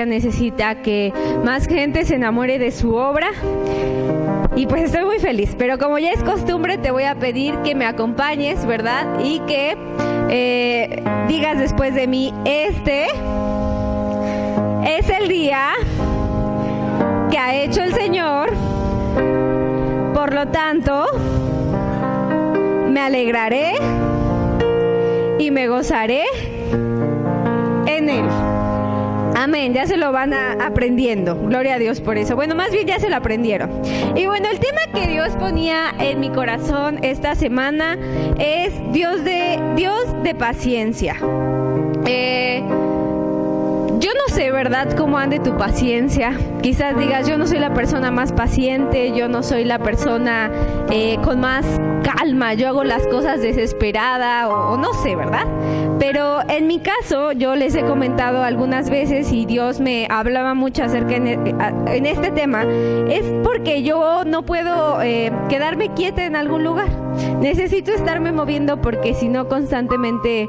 necesita que más gente se enamore de su obra. Y pues estoy muy feliz, pero como ya es costumbre, te voy a pedir que me acompañes, ¿verdad? Y que digas después de mí, este es el día que ha hecho el Señor, por lo tanto, me alegraré y me gozaré en Él. Amén, ya se lo van aprendiendo, gloria a Dios por eso. Bueno, más bien ya se lo aprendieron. Y bueno, el tema que Dios ponía en mi corazón esta semana es Dios de paciencia. Yo no sé, ¿verdad?, cómo ande tu paciencia. Quizás digas, yo no soy la persona más paciente, yo no soy la persona con más calma, yo hago las cosas desesperada o no sé, ¿verdad? Pero en mi caso, yo les he comentado algunas veces y Dios me hablaba mucho acerca en este tema, es porque yo no puedo quedarme quieta en algún lugar. Necesito estarme moviendo porque si no constantemente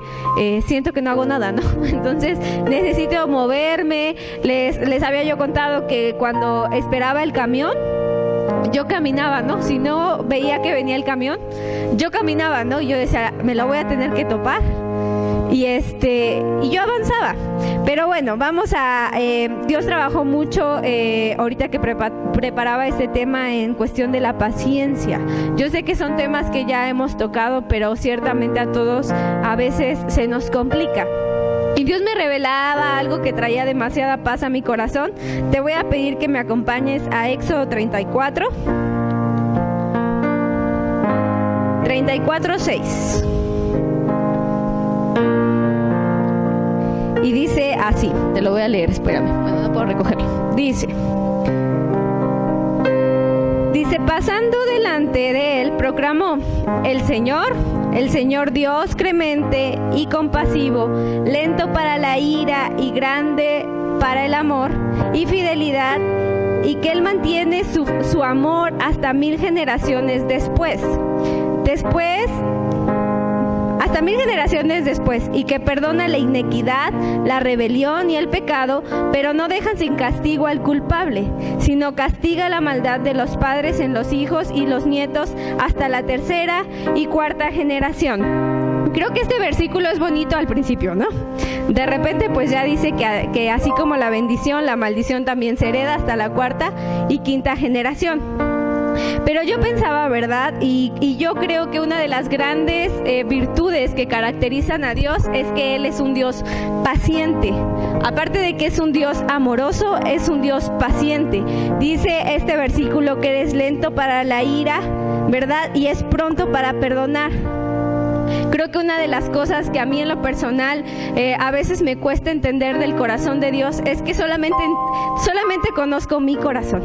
siento que no hago nada, ¿no? Entonces necesito moverme. Les había yo contado que cuando esperaba el camión, yo caminaba, ¿no? Si no veía que venía el camión, yo caminaba, ¿no? Y yo decía, me la voy a tener que topar. Y yo avanzaba. Pero bueno, vamos a... Dios trabajó mucho ahorita que preparaba este tema en cuestión de la paciencia. Yo sé que son temas que ya hemos tocado, pero ciertamente a todos a veces se nos complica. Y Dios me revelaba algo que traía demasiada paz a mi corazón. Te voy a pedir que me acompañes a Éxodo 34. 34:6. Y dice así, te lo voy a leer, espérame, bueno, no puedo recogerlo. Dice, pasando delante de él, proclamó, el Señor Dios clemente y compasivo, lento para la ira y grande para el amor y fidelidad, y que Él mantiene su amor hasta 1000 generaciones después, hasta 1000 generaciones después, y que perdona la iniquidad, la rebelión y el pecado, pero no deja sin castigo al culpable, sino castiga la maldad de los padres en los hijos y los nietos hasta la 3ª y 4ª generación. Creo que este versículo es bonito al principio, ¿no? De repente pues ya dice que así como la bendición, la maldición también se hereda hasta la 4ª y 5ª generación. Pero yo pensaba, ¿verdad? Y yo creo que una de las grandes virtudes que caracterizan a Dios es que Él es un Dios paciente. Aparte de que es un Dios amoroso, es un Dios paciente. Dice este versículo que eres lento para la ira, ¿verdad? Y es pronto para perdonar. Creo que una de las cosas que a mí en lo personal a veces me cuesta entender del corazón de Dios es que solamente conozco mi corazón.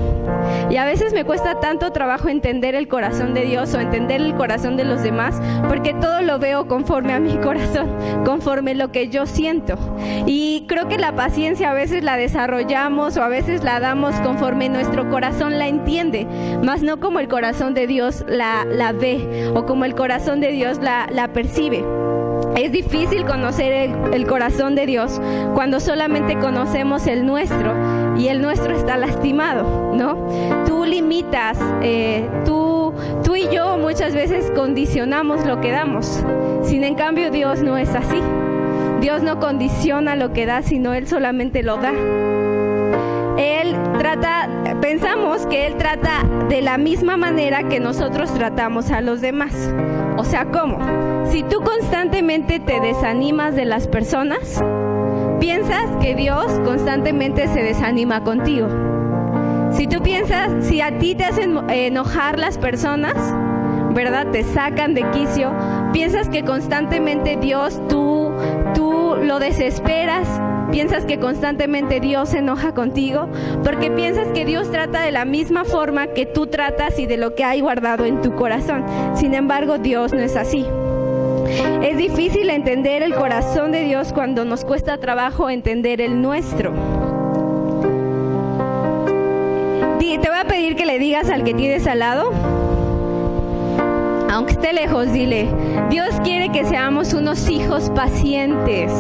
Y a veces me cuesta tanto trabajo entender el corazón de Dios o entender el corazón de los demás, porque todo lo veo conforme a mi corazón, conforme lo que yo siento. Y creo que la paciencia a veces la desarrollamos o a veces la damos conforme nuestro corazón la entiende, más no como el corazón de Dios la ve o como el corazón de Dios la percibe. Es difícil conocer el corazón de Dios cuando solamente conocemos el nuestro y el nuestro está lastimado, ¿no? Tú limitas, tú y yo muchas veces condicionamos lo que damos. Sin en cambio Dios no es así. Dios no condiciona lo que da, sino Él solamente lo da. Pensamos que Él trata de la misma manera que nosotros tratamos a los demás. O sea, ¿cómo? Si tú constantemente te desanimas de las personas, piensas que Dios constantemente se desanima contigo. Si tú piensas, si a ti te hacen enojar las personas, ¿verdad? Te sacan de quicio, piensas que constantemente Dios, tú lo desesperas. Piensas que constantemente Dios se enoja contigo porque piensas que Dios trata de la misma forma que tú tratas y de lo que hay guardado en tu corazón. Sin embargo, Dios no es así. Es difícil entender el corazón de Dios cuando nos cuesta trabajo entender el nuestro. Te voy a pedir que le digas al que tienes al lado, aunque esté lejos, dile, Dios quiere que seamos unos hijos pacientes.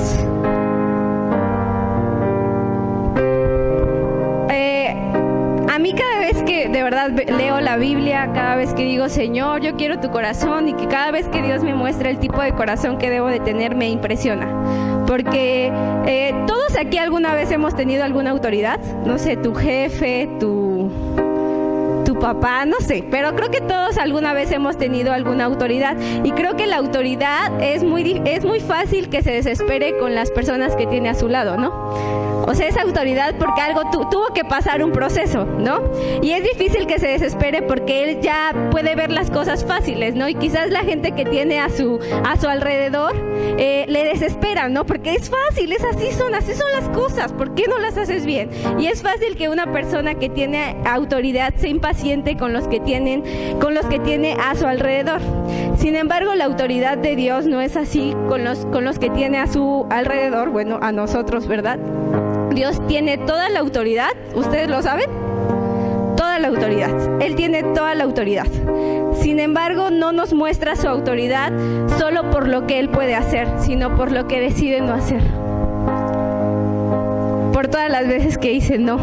de verdad leo la Biblia, cada vez que digo, Señor, yo quiero tu corazón, y que cada vez que Dios me muestra el tipo de corazón que debo de tener, me impresiona. Porque todos aquí alguna vez hemos tenido alguna autoridad, no sé, tu jefe, tu papá, no sé, pero creo que todos alguna vez hemos tenido alguna autoridad, y creo que la autoridad es muy fácil que se desespere con las personas que tiene a su lado, ¿no? O sea, es autoridad porque algo tuvo que pasar un proceso, ¿no? Y es difícil que se desespere porque él ya puede ver las cosas fáciles, ¿no? Y quizás la gente que tiene a su alrededor le desespera, ¿no? Porque es fácil, así son las cosas, ¿por qué no las haces bien? Y es fácil que una persona que tiene autoridad sea impaciente con los que tiene a su alrededor. Sin embargo, la autoridad de Dios no es así con los que tiene a su alrededor, bueno, a nosotros, ¿verdad? Dios tiene toda la autoridad, ¿ustedes lo saben? Toda la autoridad, Él tiene toda la autoridad. Sin embargo, no nos muestra su autoridad solo por lo que Él puede hacer, sino por lo que decide no hacer. Por todas las veces que dice no,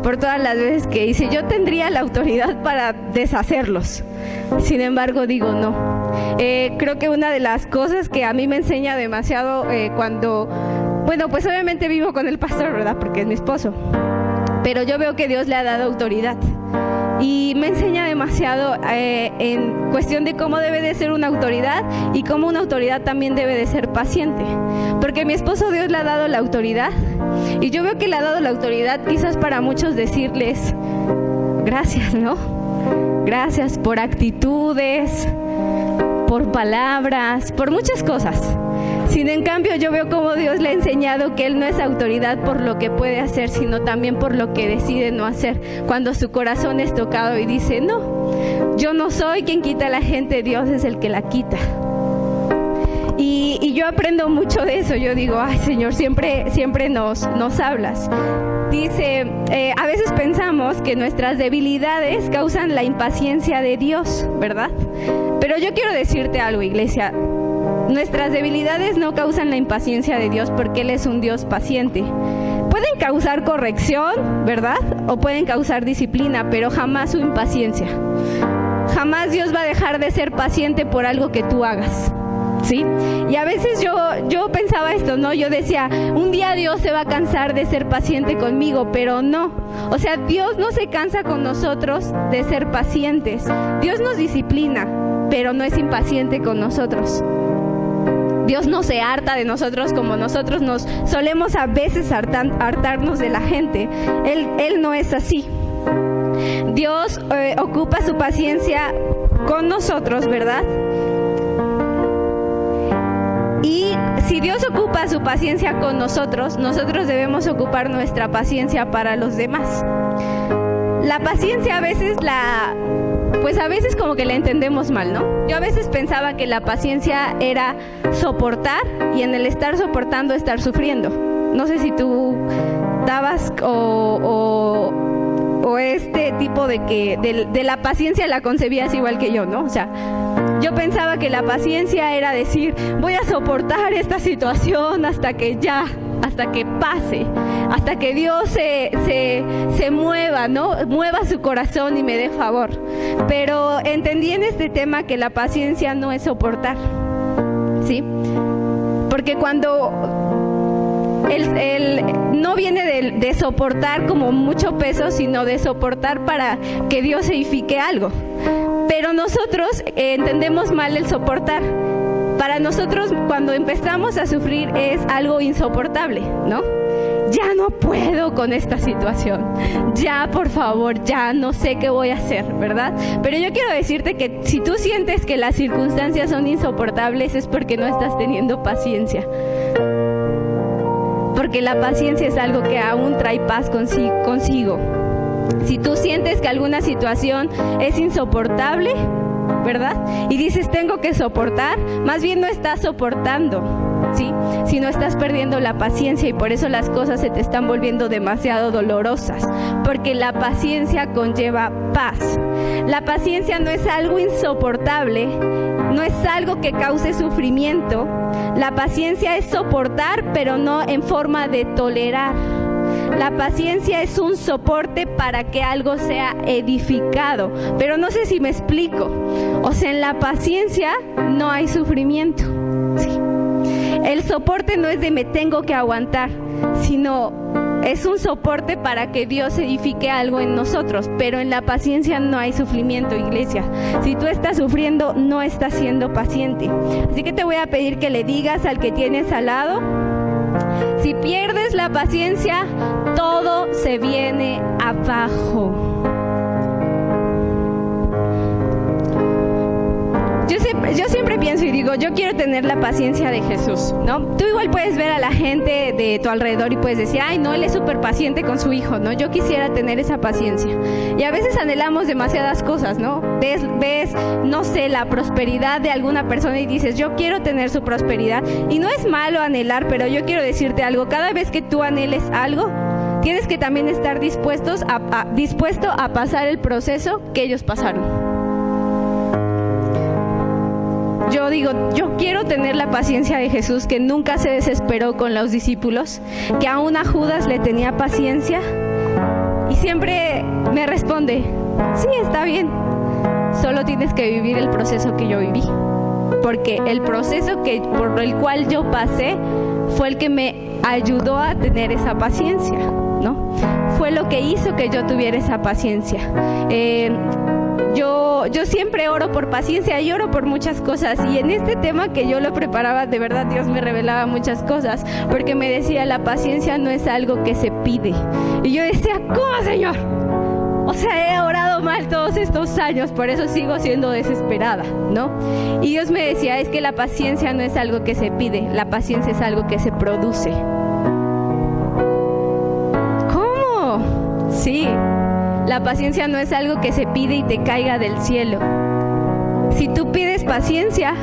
por todas las veces que dice, yo tendría la autoridad para deshacerlos. Sin embargo, digo no. Creo que una de las cosas que a mí me enseña demasiado bueno, pues obviamente vivo con el pastor, ¿verdad? Porque es mi esposo. Pero yo veo que Dios le ha dado autoridad. Y me enseña demasiado en cuestión de cómo debe de ser una autoridad y cómo una autoridad también debe de ser paciente. Porque mi esposo Dios le ha dado la autoridad. Y yo veo que le ha dado la autoridad quizás para muchos decirles gracias, ¿no? Gracias por actitudes, por palabras, por muchas cosas. Sin en cambio, yo veo cómo Dios le ha enseñado que Él no es autoridad por lo que puede hacer, sino también por lo que decide no hacer. Cuando su corazón es tocado y dice, no, yo no soy quien quita a la gente, Dios es el que la quita. Y yo aprendo mucho de eso. Yo digo, ay Señor, siempre nos hablas. Dice, a veces pensamos que nuestras debilidades causan la impaciencia de Dios, ¿verdad? Pero yo quiero decirte algo, iglesia. Nuestras debilidades no causan la impaciencia de Dios porque Él es un Dios paciente. Pueden causar corrección, ¿verdad? O pueden causar disciplina, pero jamás su impaciencia. Jamás Dios va a dejar de ser paciente por algo que tú hagas, ¿sí? Y a veces yo pensaba esto, ¿no? Yo decía, un día Dios se va a cansar de ser paciente conmigo, pero no. O sea, Dios no se cansa con nosotros de ser pacientes. Dios nos disciplina, pero no es impaciente con nosotros. Dios no se harta de nosotros como nosotros nos solemos a veces hartarnos de la gente. Él no es así. Dios ocupa su paciencia con nosotros, ¿verdad? Y si Dios ocupa su paciencia con nosotros, nosotros debemos ocupar nuestra paciencia para los demás. La paciencia a veces como que la entendemos mal, ¿no? Yo a veces pensaba que la paciencia era soportar y en el estar soportando estar sufriendo. No sé si tú dabas o este tipo de la paciencia la concebías igual que yo, ¿no? O sea, yo pensaba que la paciencia era decir, voy a soportar esta situación hasta que pase, hasta que Dios se mueva, ¿no? Mueva su corazón y me dé favor. Pero entendí en este tema que la paciencia no es soportar, ¿sí? Porque cuando no viene de soportar como mucho peso, sino de soportar para que Dios edifique algo. Pero nosotros entendemos mal el soportar. Para nosotros, cuando empezamos a sufrir, es algo insoportable, ¿no? Ya no puedo con esta situación. Ya, por favor, ya no sé qué voy a hacer, ¿verdad? Pero yo quiero decirte que si tú sientes que las circunstancias son insoportables, es porque no estás teniendo paciencia. Porque la paciencia es algo que aún trae paz consigo. Si tú sientes que alguna situación es insoportable, ¿verdad? Y dices, tengo que soportar, más bien no estás soportando, ¿sí? Sino estás perdiendo la paciencia y por eso las cosas se te están volviendo demasiado dolorosas, porque la paciencia conlleva paz. La paciencia no es algo insoportable, no es algo que cause sufrimiento. La paciencia es soportar, pero no en forma de tolerar. La paciencia es un soporte para que algo sea edificado. Pero no sé si me explico. O sea, en la paciencia no hay sufrimiento. Sí. El soporte no es de me tengo que aguantar, sino es un soporte para que Dios edifique algo en nosotros. Pero en la paciencia no hay sufrimiento, iglesia. Si tú estás sufriendo, no estás siendo paciente. Así que te voy a pedir que le digas al que tienes al lado: si pierdes la paciencia, todo se viene abajo. Yo siempre pienso y digo, yo quiero tener la paciencia de Jesús, ¿no? Tú igual puedes ver a la gente de tu alrededor y puedes decir, ay, no, él es súper paciente con su hijo, ¿no? Yo quisiera tener esa paciencia. Y a veces anhelamos demasiadas cosas, ¿no? Ves, no sé, la prosperidad de alguna persona y dices, yo quiero tener su prosperidad. Y no es malo anhelar, pero yo quiero decirte algo, cada vez que tú anheles algo, tienes que también estar dispuesto a pasar el proceso que ellos pasaron. Yo digo, yo quiero tener la paciencia de Jesús, que nunca se desesperó con los discípulos, que aún a Judas le tenía paciencia y siempre me responde, sí, está bien, solo tienes que vivir el proceso que yo viví, porque el proceso por el cual yo pasé fue el que me ayudó a tener esa paciencia, ¿no? Fue lo que hizo que yo tuviera esa paciencia. Yo siempre oro por paciencia y oro por muchas cosas, y en este tema que yo lo preparaba, de verdad Dios me revelaba muchas cosas, porque me decía, la paciencia no es algo que se pide. Y yo decía, ¿cómo, Señor? O sea, he orado mal todos estos años, por eso sigo siendo desesperada, ¿no? Y Dios me decía, es que la paciencia no es algo que se pide, la paciencia es algo que se produce. ¿Cómo? Sí. La paciencia no es algo que se pide y te caiga del cielo. Si tú pides paciencia,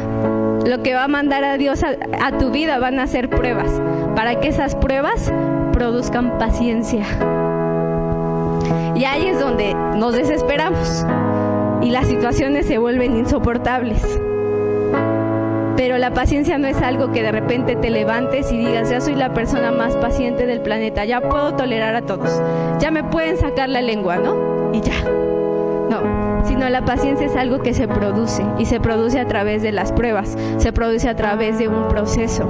lo que va a mandar a Dios a tu vida van a ser pruebas, para que esas pruebas produzcan paciencia. Y ahí es donde nos desesperamos y las situaciones se vuelven insoportables. Pero la paciencia no es algo que de repente te levantes y digas, ya soy la persona más paciente del planeta, ya puedo tolerar a todos, ya me pueden sacar la lengua, ¿no? Y ya. No, sino la paciencia es algo que se produce, y se produce a través de las pruebas, se produce a través de un proceso.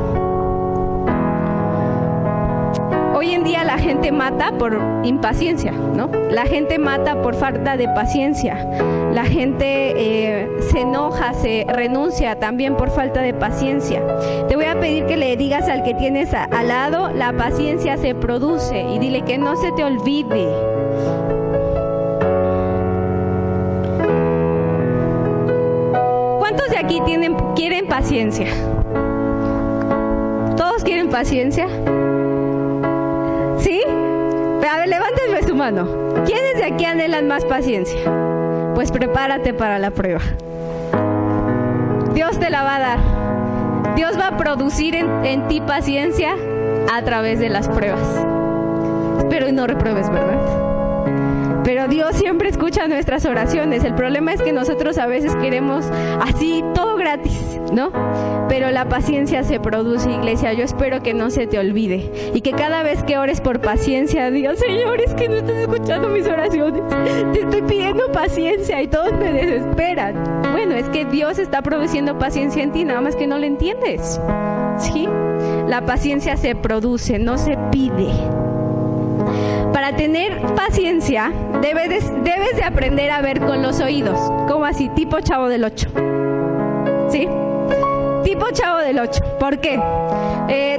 Hoy en día la gente mata por impaciencia, ¿no? La gente mata por falta de paciencia. La gente se enoja, se renuncia también por falta de paciencia. Te voy a pedir que le digas al que tienes al lado, la paciencia se produce, y dile que no se te olvide. ¿Cuántos de aquí quieren paciencia? ¿Todos quieren paciencia? ¿Sí? A ver, levántenme su mano. ¿Quiénes de aquí anhelan más paciencia? Pues prepárate para la prueba. Dios te la va a dar. Dios va a producir en ti paciencia a través de las pruebas. Espero y no repruebes, ¿verdad? Pero Dios siempre escucha nuestras oraciones. El problema es que nosotros a veces queremos así todo gratis, ¿no? Pero la paciencia se produce, iglesia. Yo espero que no se te olvide y que cada vez que ores por paciencia digas, Señor, es que no estás escuchando mis oraciones, te estoy pidiendo paciencia y todos me desesperan. Bueno, es que Dios está produciendo paciencia en ti, nada más que no lo entiendes, ¿sí? La paciencia se produce, no se pide. Para tener paciencia debes de aprender a ver con los oídos. ¿Cómo así? Tipo Chavo del 8. ¿Sí? Tipo Chavo del 8. ¿Por qué?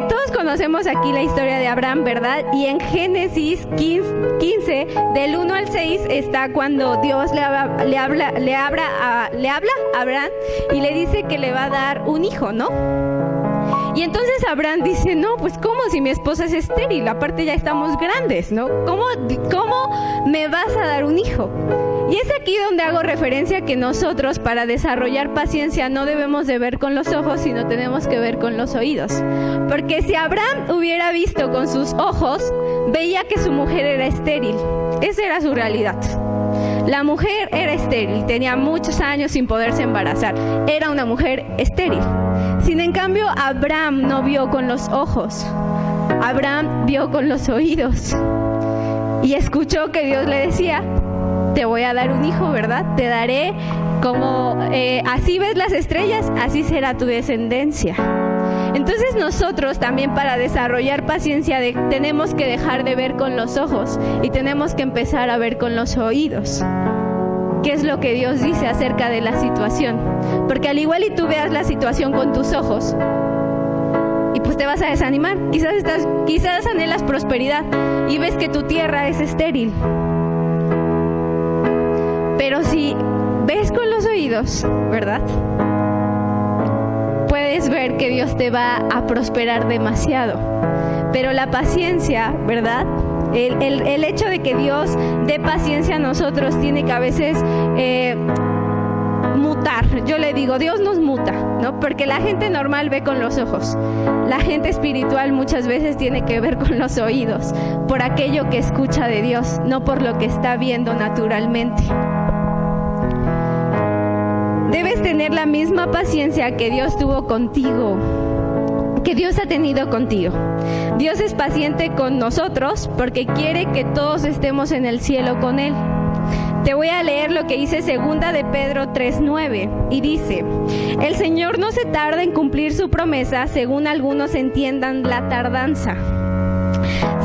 Todos conocemos aquí la historia de Abraham, ¿verdad? Y en Génesis 15, del 1 al 6, está cuando Dios le habla a Abraham y le dice que le va a dar un hijo, ¿no? Y entonces Abraham dice, no, pues ¿cómo si mi esposa es estéril? Aparte ya estamos grandes, ¿no? ¿Cómo me vas a dar un hijo? Y es aquí donde hago referencia que nosotros para desarrollar paciencia no debemos de ver con los ojos, sino tenemos que ver con los oídos. Porque si Abraham hubiera visto con sus ojos, veía que su mujer era estéril. Esa era su realidad. La mujer era estéril, tenía muchos años sin poderse embarazar. Era una mujer estéril. Sin en cambio, Abraham no vio con los ojos. Abraham vio con los oídos y escuchó que Dios le decía: te voy a dar un hijo, ¿verdad? Te daré como, así ves las estrellas, así será tu descendencia. Entonces nosotros también, para desarrollar paciencia, tenemos que dejar de ver con los ojos y tenemos que empezar a ver con los oídos. ¿Qué es lo que Dios dice acerca de la situación? Porque al igual y tú veas la situación con tus ojos y pues te vas a desanimar. Quizás anhelas prosperidad y ves que tu tierra es estéril. Pero si ves con los oídos, ¿verdad?, puedes ver que Dios te va a prosperar demasiado. Pero la paciencia, ¿verdad?, el hecho de que Dios dé paciencia a nosotros tiene que a veces mutar. Yo le digo, Dios nos muta, ¿no? Porque la gente normal ve con los ojos. La gente espiritual muchas veces tiene que ver con los oídos, por aquello que escucha de Dios, no por lo que está viendo naturalmente. Debes tener la misma paciencia que Dios tuvo contigo, que Dios ha tenido contigo. Dios es paciente con nosotros porque quiere que todos estemos en el cielo con Él. Te voy a leer lo que dice 2 de Pedro 3:9 y dice: el Señor no se tarda en cumplir su promesa, según algunos entiendan la tardanza,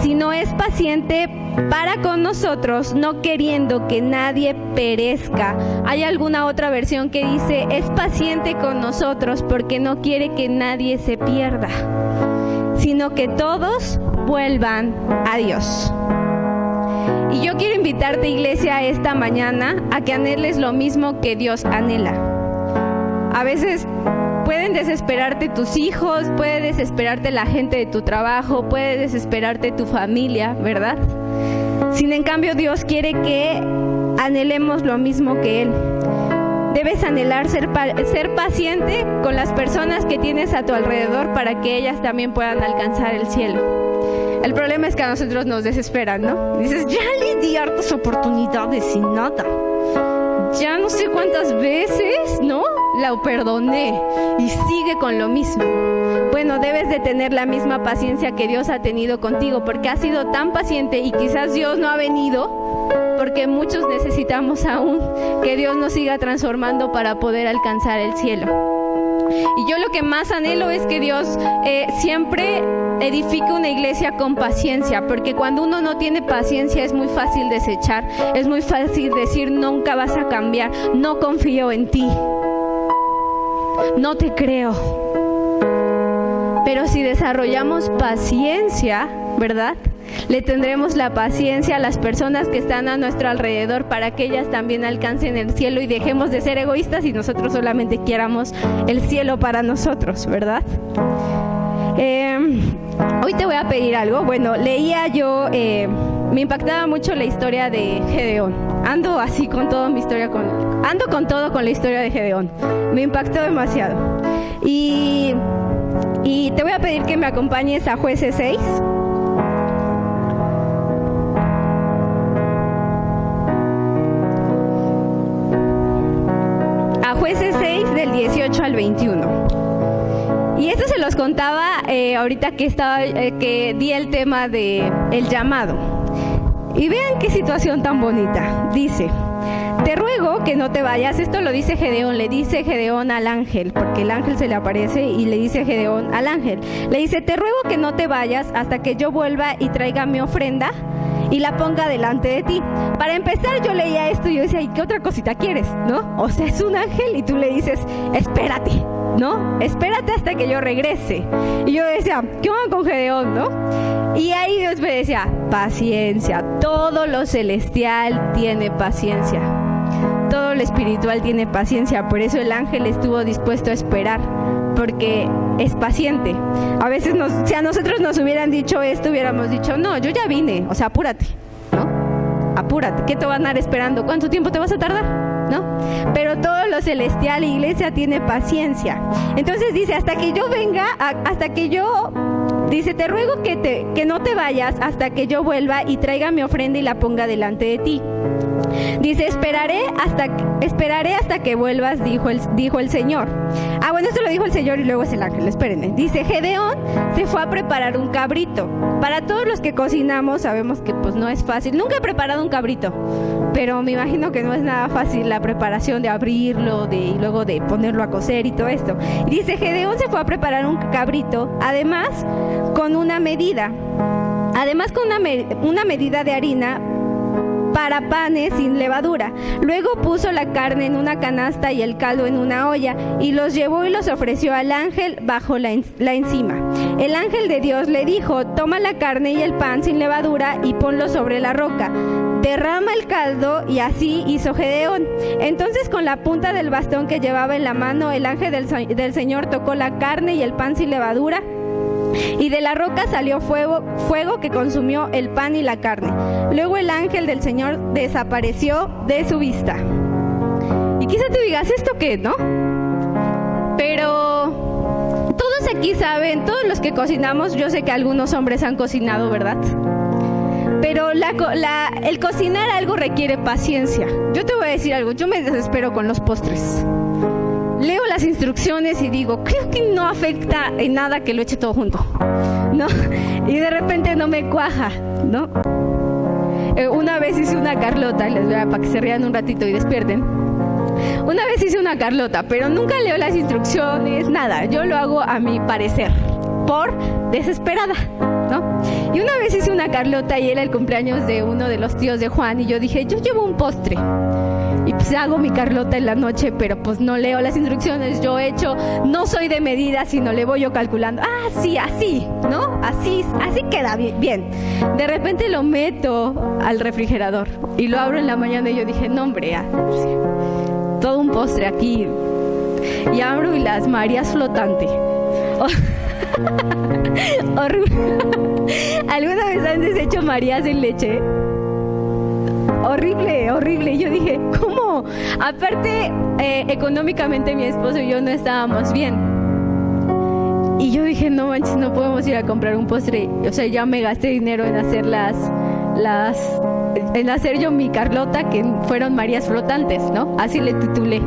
sino es paciente para con nosotros, no queriendo que nadie perezca. Hay alguna otra versión que dice: es paciente con nosotros porque no quiere que nadie se pierda, sino que todos vuelvan a Dios. Y yo quiero invitarte, iglesia, esta mañana a que anheles lo mismo que Dios anhela. A veces pueden desesperarte tus hijos, puede desesperarte la gente de tu trabajo, puede desesperarte tu familia, ¿verdad? Sin en cambio, Dios quiere que anhelemos lo mismo que Él. Debes anhelar ser paciente con las personas que tienes a tu alrededor para que ellas también puedan alcanzar el cielo. El problema es que a nosotros nos desesperan, ¿no? Dices, ya le di hartas oportunidades y nada. Ya no sé cuántas veces, ¿no?, la perdoné y sigue con lo mismo. Bueno, debes de tener la misma paciencia que Dios ha tenido contigo, porque has sido tan paciente y quizás Dios no ha venido, porque muchos necesitamos aún que Dios nos siga transformando para poder alcanzar el cielo. Y yo lo que más anhelo es que Dios siempre edifique una iglesia con paciencia, porque cuando uno no tiene paciencia es muy fácil desechar, es muy fácil decir nunca vas a cambiar, no confío en ti, no te creo. Pero si desarrollamos paciencia, ¿verdad?, le tendremos la paciencia a las personas que están a nuestro alrededor para que ellas también alcancen el cielo y dejemos de ser egoístas y nosotros solamente quieramos el cielo para nosotros, ¿verdad? Hoy te voy a pedir algo. Bueno, leía yo, me impactaba mucho la historia de Gedeón. Ando así con toda mi historia, ando con todo con la historia de Gedeón. Me impactó demasiado. Y te voy a pedir que me acompañes a Jueces 6. A Jueces 6 del 18 al 21. Y esto se los contaba ahorita que di el tema de el llamado. Y vean qué situación tan bonita. Dice: te ruego que no te vayas. Esto lo dice Gedeón, le dice Gedeón al ángel, porque el ángel se le aparece y le dice Gedeón al ángel. Le dice: te ruego que no te vayas hasta que yo vuelva y traiga mi ofrenda y la ponga delante de ti. Para empezar, yo leía esto y yo decía, ¿y qué otra cosita quieres? ¿No? O sea, es un ángel y tú le dices, espérate, ¿no? Espérate hasta que yo regrese. Y yo decía, ¿qué onda con Gedeón, no? Y ahí Dios me decía, paciencia. Todo lo celestial tiene paciencia. Todo lo espiritual tiene paciencia. Por eso el ángel estuvo dispuesto a esperar, porque es paciente. A veces si a nosotros nos hubieran dicho esto, hubiéramos dicho, no, yo ya vine, o sea, apúrate, ¿no? Apúrate, ¿qué te van a dar esperando? ¿Cuánto tiempo te vas a tardar? ¿No? Pero todo lo celestial, iglesia, tiene paciencia. Entonces dice, hasta que yo venga, dice, te ruego que no te vayas hasta que yo vuelva y traiga mi ofrenda y la ponga delante de ti. Dice, esperaré hasta que vuelvas, dijo el Señor. Bueno, esto lo dijo el Señor y luego es el ángel, espérenme. Dice, Gedeón se fue a preparar un cabrito. Para todos los que cocinamos sabemos que pues no es fácil. Nunca he preparado un cabrito, pero me imagino que no es nada fácil la preparación de abrirlo y luego de ponerlo a cocer y todo esto. Y dice, Gedeón se fue a preparar un cabrito, además con una medida de harina para panes sin levadura. Luego puso la carne en una canasta y el caldo en una olla, y los llevó y los ofreció al ángel bajo la encima. El ángel de Dios le dijo, toma la carne y el pan sin levadura y ponlo sobre la roca. Derrama el caldo, y así hizo Gedeón. Entonces, con la punta del bastón que llevaba en la mano, el ángel del Señor tocó la carne y el pan sin levadura, y de la roca salió fuego que consumió el pan y la carne. Luego el ángel del Señor desapareció de su vista. Y quizá tú digas, ¿esto qué, no? Pero todos aquí saben, todos los que cocinamos, yo sé que algunos hombres han cocinado, ¿verdad? Pero el cocinar algo requiere paciencia. Yo te voy a decir algo, yo me desespero con los postres. Leo las instrucciones y digo, creo que no afecta en nada que lo eche todo junto, ¿no? Y de repente no me cuaja, ¿no? Una vez hice una carlota, y les voy a para que se rían un ratito y despierten. Una vez hice una carlota, pero nunca leo las instrucciones, nada. Yo lo hago a mi parecer, por desesperada, ¿no? Y una vez hice una carlota y era el cumpleaños de uno de los tíos de Juan, y yo dije, yo llevo un postre. Y pues hago mi carlota en la noche, pero pues no leo las instrucciones, no soy de medida, sino le voy yo calculando. Sí, así, ¿no? Así queda bien. De repente lo meto al refrigerador y lo abro en la mañana y yo dije, no hombre, todo un postre aquí. Y abro y las Marías flotante. Horrible. ¿Alguna vez han deshecho Marías en leche? Horrible. Yo dije, ¿cómo? Aparte, económicamente mi esposo y yo no estábamos bien. Y yo dije, no manches, no podemos ir a comprar un postre. O sea, ya me gasté dinero en hacer en hacer yo mi carlota, que fueron Marías flotantes, ¿no? Así le titulé.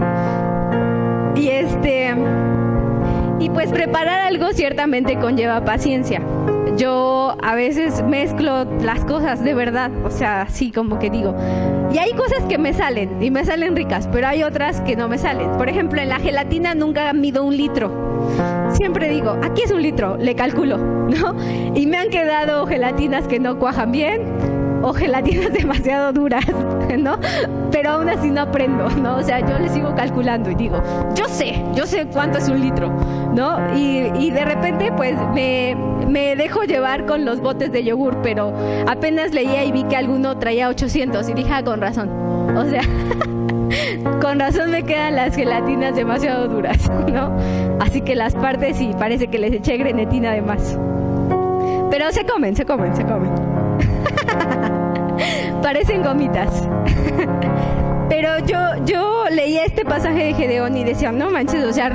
Y pues preparar algo ciertamente conlleva paciencia. Yo a veces mezclo las cosas de verdad, o sea, así como que digo. Y hay cosas que me salen, y me salen ricas, pero hay otras que no me salen. Por ejemplo, en la gelatina nunca mido 1 litro. Siempre digo, aquí es 1 litro, le calculo, ¿no? Y me han quedado gelatinas que no cuajan bien, o gelatinas demasiado duras, ¿no? Pero aún así no aprendo, ¿no? O sea, yo le sigo calculando y digo, yo sé cuánto es 1 litro, ¿no? Y de repente, pues, me dejo llevar con los botes de yogur, pero apenas leía y vi que alguno traía 800 y dije, con razón. O sea, con razón me quedan las gelatinas demasiado duras, ¿no? Así que las partes sí, parece que les eché grenetina de más. Pero se comen. Parecen gomitas. Pero yo leía este pasaje de Gedeón y decía, no manches, o sea,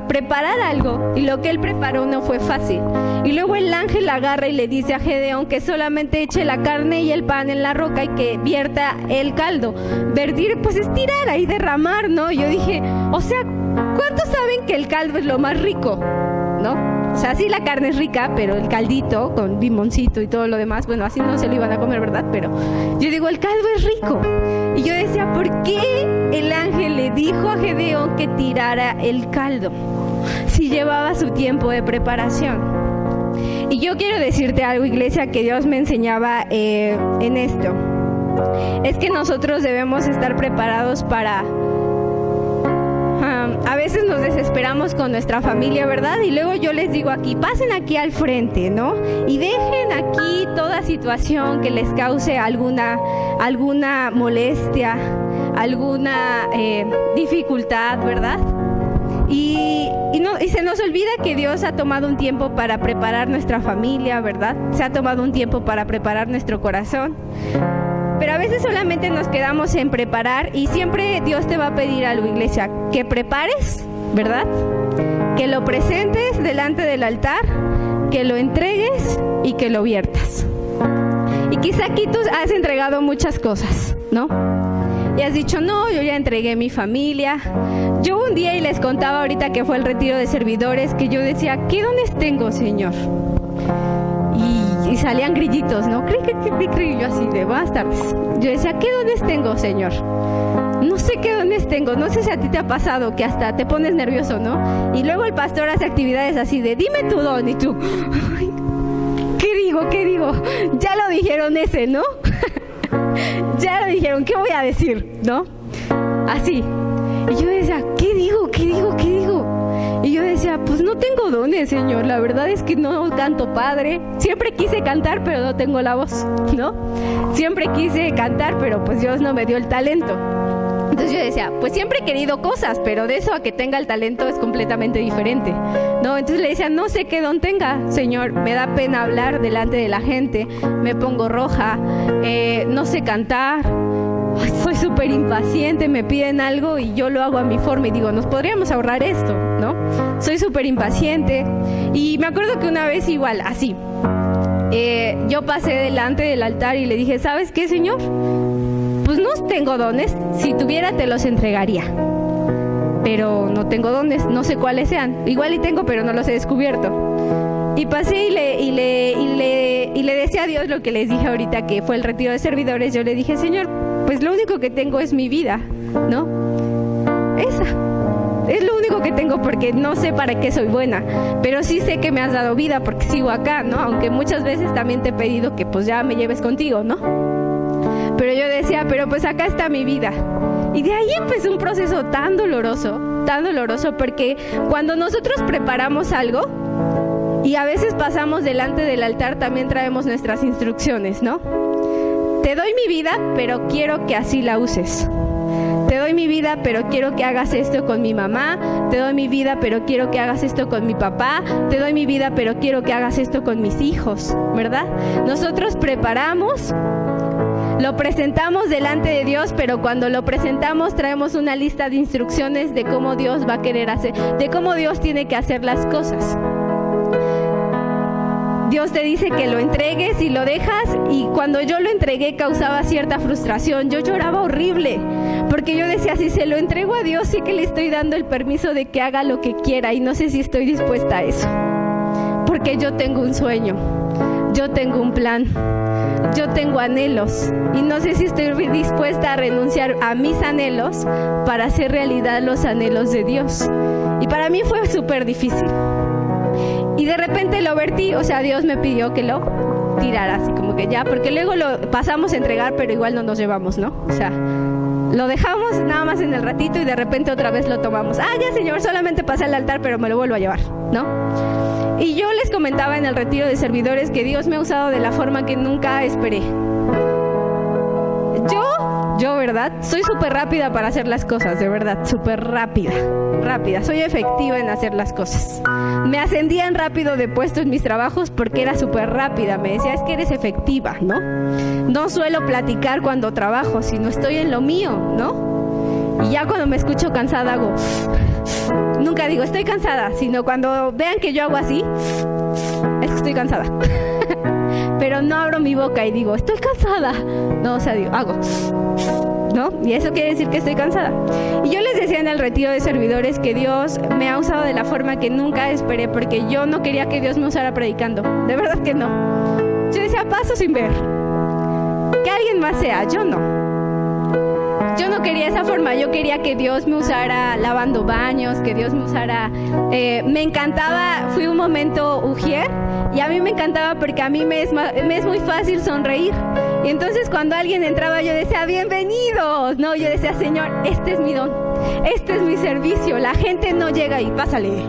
preparar algo, y lo que él preparó no fue fácil. Y luego el ángel agarra y le dice a Gedeón que solamente eche la carne y el pan en la roca y que vierta el caldo. Vertir, pues es tirar ahí, derramar, ¿no? Yo dije, o sea, ¿cuántos saben que el caldo es lo más rico, ¿no? O sea, sí, la carne es rica, pero el caldito con limoncito y todo lo demás, bueno, así no se lo iban a comer, ¿verdad? Pero yo digo, el caldo es rico. Y yo decía, ¿por qué el ángel le dijo a Gedeón que tirara el caldo si llevaba su tiempo de preparación? Y yo quiero decirte algo, iglesia, que Dios me enseñaba en esto. Es que nosotros debemos estar preparados para... a veces nos desesperamos con nuestra familia, ¿verdad? Y luego yo les digo aquí, pasen aquí al frente, ¿no? Y dejen aquí toda situación que les cause alguna molestia, alguna dificultad, ¿verdad? Y se nos olvida que Dios ha tomado un tiempo para preparar nuestra familia, ¿verdad? Se ha tomado un tiempo para preparar nuestro corazón. Pero a veces solamente nos quedamos en preparar, y siempre Dios te va a pedir algo, iglesia, que prepares, ¿verdad? Que lo presentes delante del altar, que lo entregues y que lo viertas. Y quizá aquí tú has entregado muchas cosas, ¿no? y has dicho, no, yo ya entregué mi familia. Yo un día, y les contaba ahorita que fue el retiro de servidores, que yo decía, ¿qué dones tengo, Señor? Y salían grillitos, ¿no? Y yo así de buenas tardes. Yo decía, ¿qué dones tengo, Señor? No sé qué dones tengo. No sé si a ti te ha pasado que hasta te pones nervioso, ¿no? Y luego el pastor hace actividades así de, dime tu don, y tú, ay, ¿qué digo? Ya lo dijeron ese, ¿no? Ya lo dijeron, ¿qué voy a decir? ¿No? Así. Y yo decía, ¿qué digo? Y yo decía, pues no tengo dones, Señor. La verdad es que no canto padre. Siempre quise cantar, pero no tengo la voz, ¿no? Siempre quise cantar, pero pues Dios no me dio el talento. Entonces yo decía, pues siempre he querido cosas, pero de eso a que tenga el talento es completamente diferente, ¿no? Entonces le decía, no sé qué don tenga, Señor, me da pena hablar delante de la gente, me pongo roja, no sé cantar, soy súper impaciente, me piden algo y yo lo hago a mi forma y digo, nos podríamos ahorrar esto, ¿no? Soy súper impaciente. Y me acuerdo que una vez igual, así, yo pasé delante del altar y le dije, ¿sabes qué, Señor? Pues no tengo dones, si tuviera te los entregaría, pero no tengo dones, no sé cuáles sean, igual y tengo, pero no los he descubierto. Y pasé y le decía a Dios lo que les dije ahorita, que fue el retiro de servidores. Yo le dije, Señor, pues lo único que tengo es mi vida, ¿no? Esa es lo único que tengo, porque no sé para qué soy buena, pero sí sé que me has dado vida porque sigo acá, ¿no? Aunque muchas veces también te he pedido que pues ya me lleves contigo, ¿no? Pero yo decía, pero pues acá está mi vida. Y de ahí empezó un proceso tan doloroso, porque cuando nosotros preparamos algo, y a veces pasamos delante del altar, también traemos nuestras instrucciones, ¿no? Te doy mi vida, pero quiero que así la uses. Te doy mi vida, pero quiero que hagas esto con mi mamá. Te doy mi vida, pero quiero que hagas esto con mi papá. Te doy mi vida, pero quiero que hagas esto con mis hijos, ¿verdad? Nosotros preparamos, lo presentamos delante de Dios, pero cuando lo presentamos traemos una lista de instrucciones de cómo Dios va a querer hacer, de cómo Dios tiene que hacer las cosas. Dios te dice que lo entregues y lo dejas, y cuando yo lo entregué causaba cierta frustración. Yo lloraba horrible, porque yo decía, si se lo entrego a Dios, sí que le estoy dando el permiso de que haga lo que quiera, y no sé si estoy dispuesta a eso, porque yo tengo un sueño, yo tengo un plan, yo tengo anhelos, y no sé si estoy dispuesta a renunciar a mis anhelos para hacer realidad los anhelos de Dios. Y para mí fue súper difícil. Y de repente lo vertí, o sea, Dios me pidió que lo tirara, así como que ya, porque luego lo pasamos a entregar, pero igual no nos llevamos, ¿no? O sea, lo dejamos nada más en el ratito y de repente otra vez lo tomamos. Ah, ya, Señor, solamente pasé al altar, pero me lo vuelvo a llevar, ¿no? Y yo les comentaba en el retiro de servidores que Dios me ha usado de la forma que nunca esperé. Yo, ¿verdad? Soy súper rápida para hacer las cosas, de verdad, súper rápida. Soy efectiva en hacer las cosas. Me ascendían rápido de puesto en mis trabajos porque era súper rápida. Me decía, es que eres efectiva, ¿no? No suelo platicar cuando trabajo, sino estoy en lo mío, ¿no? Y ya cuando me escucho cansada hago... Nunca digo estoy cansada, sino cuando vean que yo hago así, es que estoy cansada. Pero no abro mi boca y digo, estoy cansada. No, o sea, digo, hago, ¿no? Y eso quiere decir que estoy cansada. Y yo les decía en el retiro de servidores que Dios me ha usado de la forma que nunca esperé, porque yo no quería que Dios me usara predicando. De verdad que no. Yo decía, paso sin ver. Que alguien más sea, yo no. Yo no quería esa forma, yo quería que Dios me usara lavando baños, que Dios me usara... me encantaba, fui un momento ujier, y a mí me encantaba porque a mí me es muy fácil sonreír. Y entonces cuando alguien entraba yo decía, bienvenidos, no, yo decía, Señor, este es mi don, este es mi servicio, la gente no llega y pásale,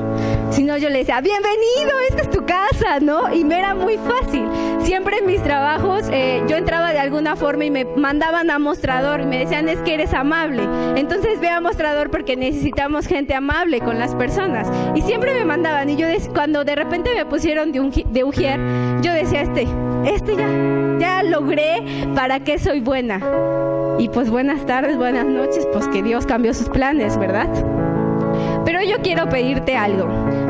sino yo le decía, bienvenido, esta es tu casa, ¿no? Y me era muy fácil. Siempre en mis trabajos yo entraba de alguna forma y me mandaban a mostrador y me decían, es que eres amable, entonces ve a mostrador porque necesitamos gente amable con las personas. Y siempre me mandaban, y yo cuando de repente me pusieron de ujier, yo decía, ya logré para qué soy buena. Y pues buenas tardes, buenas noches, pues que Dios cambió sus planes, ¿verdad? Pero yo quiero pedirte algo,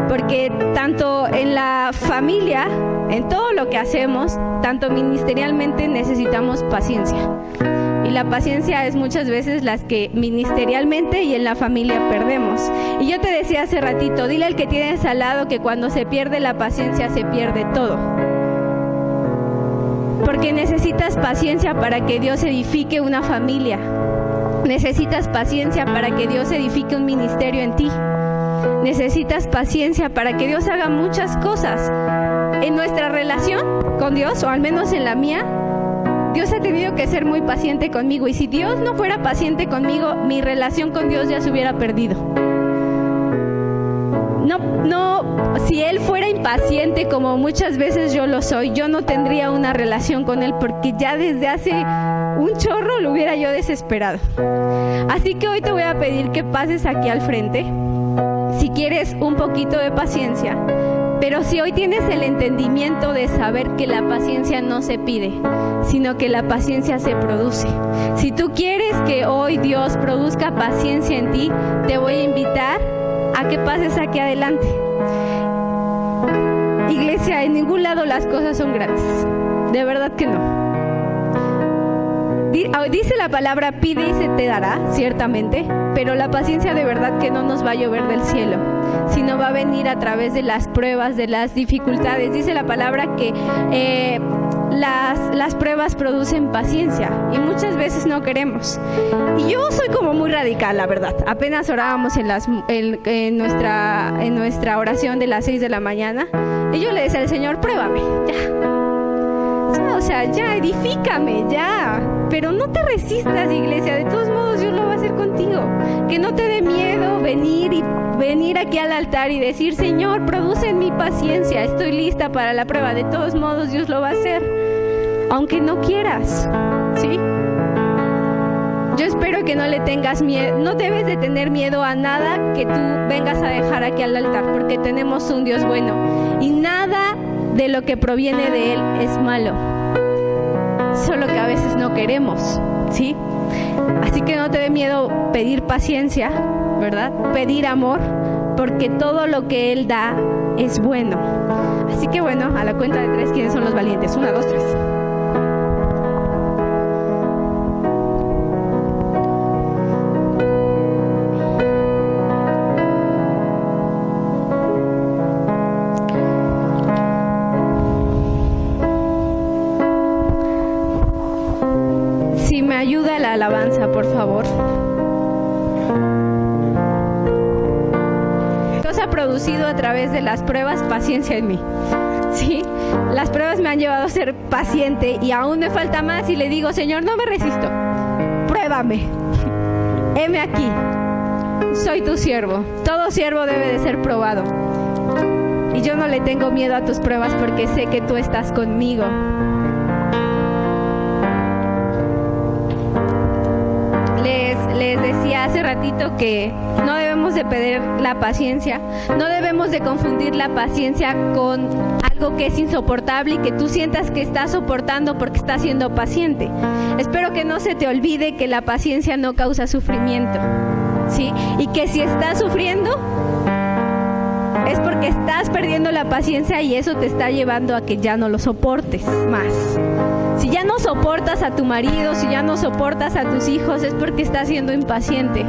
porque tanto en la familia, en todo lo que hacemos, tanto ministerialmente necesitamos paciencia. Y Y la paciencia es muchas veces las que ministerialmente y en la familia perdemos. Y yo te decía hace ratito, dile al que tienes al lado que cuando se pierde la paciencia se pierde todo. Porque necesitas paciencia para que Dios edifique una familia. Necesitas paciencia para que Dios edifique un ministerio en ti. Necesitas paciencia para que Dios haga muchas cosas. En nuestra relación con Dios, o al menos en la mía, Dios ha tenido que ser muy paciente conmigo. Y si Dios no fuera paciente conmigo, mi relación con Dios ya se hubiera perdido. Si Él fuera impaciente como muchas veces yo lo soy, yo no tendría una relación con Él, porque ya desde hace un chorro lo hubiera yo desesperado. Así que hoy te voy a pedir que pases aquí al frente, si quieres un poquito de paciencia, pero si hoy tienes el entendimiento de saber que la paciencia no se pide, sino que la paciencia se produce. Si tú quieres que hoy Dios produzca paciencia en ti, te voy a invitar a que pases aquí adelante. Iglesia, en ningún lado las cosas son gratis, de verdad que no. Dice la palabra, pide y se te dará, ciertamente, pero la paciencia de verdad que no nos va a llover del cielo, sino va a venir a través de las pruebas, de las dificultades. Dice la palabra que las pruebas producen paciencia y muchas veces no queremos. Y yo soy como muy radical, la verdad. Apenas orábamos en nuestra oración de las 6 de la mañana y yo le decía al Señor, pruébame, ya, edifícame, ya. Pero no te resistas, iglesia, de todos modos Dios lo va a hacer contigo. Que no te dé miedo venir aquí al altar y decir, Señor, produce en mi paciencia, estoy lista para la prueba. De todos modos Dios lo va a hacer, aunque no quieras, ¿sí? Yo espero que no le tengas miedo, no debes de tener miedo a nada que tú vengas a dejar aquí al altar, porque tenemos un Dios bueno y nada de lo que proviene de Él es malo, solo que a veces no queremos, ¿sí? Así que no te dé miedo pedir paciencia, ¿verdad? Pedir amor, porque todo lo que Él da es bueno. Así que bueno, a la cuenta de 3, ¿quiénes son los valientes? 1, 2, 3. Ayuda a la alabanza, por favor. Dios ha producido a través de las pruebas paciencia en mí. Sí, las pruebas me han llevado a ser paciente y aún me falta más y le digo, Señor, no me resisto. Pruébame. Heme aquí. Soy tu siervo. Todo siervo debe de ser probado. Y yo no le tengo miedo a tus pruebas porque sé que tú estás conmigo. Les decía hace ratito que no debemos de perder la paciencia, no debemos de confundir la paciencia con algo que es insoportable y que tú sientas que estás soportando porque estás siendo paciente. Espero que no se te olvide que la paciencia no causa sufrimiento, ¿sí? Y que si estás sufriendo es porque estás perdiendo la paciencia y eso te está llevando a que ya no lo soportes más. Si ya no soportas a tu marido, si ya no soportas a tus hijos, es porque estás siendo impaciente.